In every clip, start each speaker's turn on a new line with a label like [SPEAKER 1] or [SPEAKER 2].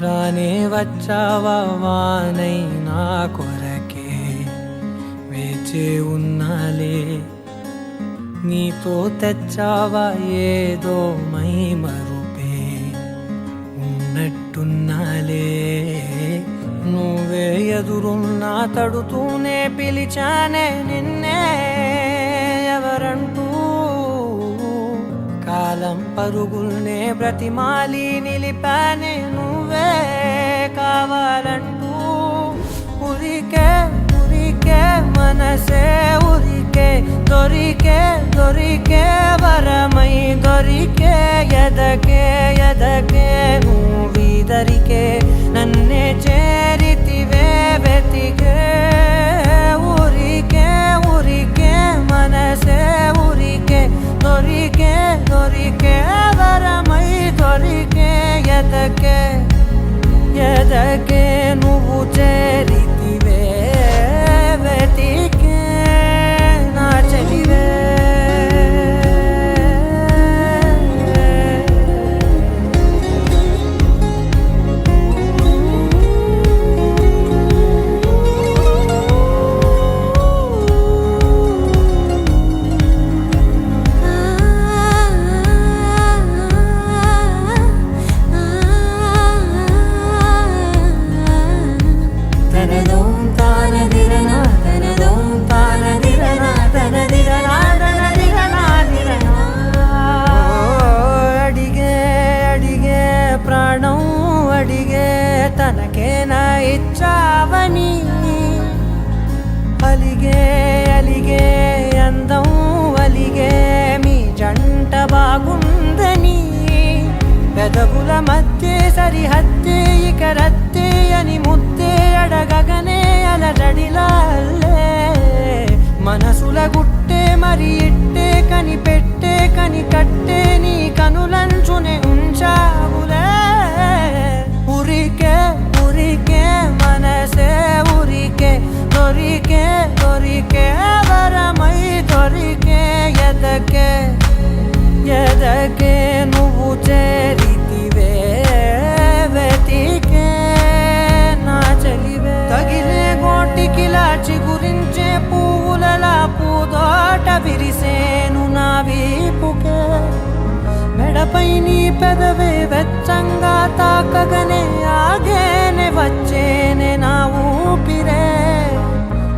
[SPEAKER 1] రానే వచ్చావా వానై నా కొరకే వేచే ఉన్నాలే నీతో తెచ్చావా ఏదో మై మరుపే ఉన్నట్టున్నాలే నువ్వే ఎదురున్నా తడుతూనే పిలిచానే నిన్నే ఎవరంటూ కాలం పరుగుల్నే బ్రతిమాలి నిలిపానే నువ్వే కావాలంటూ ఉరికే ఉరికే మనసే ఉరికే దొరికే దొరికే వరమై దొరికే ఎదకే ఎదకే నువ్విదరికే నన్నే చేరితివే వెతికే ఉరికే ఉరికే మనసే ఉరికే దొరికే దొరికే వరమై దొరికే ఎదకే ఎదకే నువ్వు చేరితివే వెతికే నా చెలివే తనకేనా ఇచ్చావని అలిగే అలిగే అందం అలిగే మీ జంట బాగుందని పెదవుల మధ్య సరిహద్దే ఇక రద్దే అని ముద్దే అడగగనే అలజడిలాల్లే మనసుల గుట్టే మరి ఇట్టే కనిపెట్టే కని కట్టే నీ కనులంచునే ఉంచావులే ఉరికే ఉరికే మనసే ఉరికే దొరికే దొరికే వరమై దొరికే ఎదకే ఎదకే నువ్వు చేరితివే వెతికే నా చెలివే తగిలే గోటికిలా చిగురించే పువ్వులలా పూదోట విరిసేను నా వీపుకే మెడపై నీ పెదవే వెచ్చంగా తాకగనే ఆగేనే వచ్చేనే నా ఊపిరే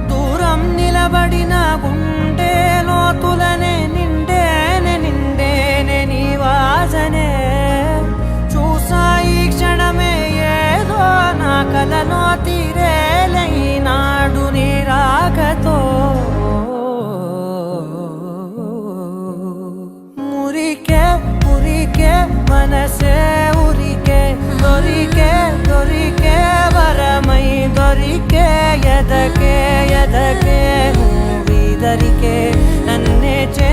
[SPEAKER 1] దూరం నిలబడిన గుండె లోతులనే నిండేనే నిండేనే నీ వాసనే చూసా ఈ క్షణమే ఏదో నా కలలో తీరేలై నాడు నీ రాకతో మురికే ఉరికే మనసే ఉరికే దొరికే దొరికే వరమై దొరికే ఎదకే ఎదకే నువ్విదరికే నన్నే చే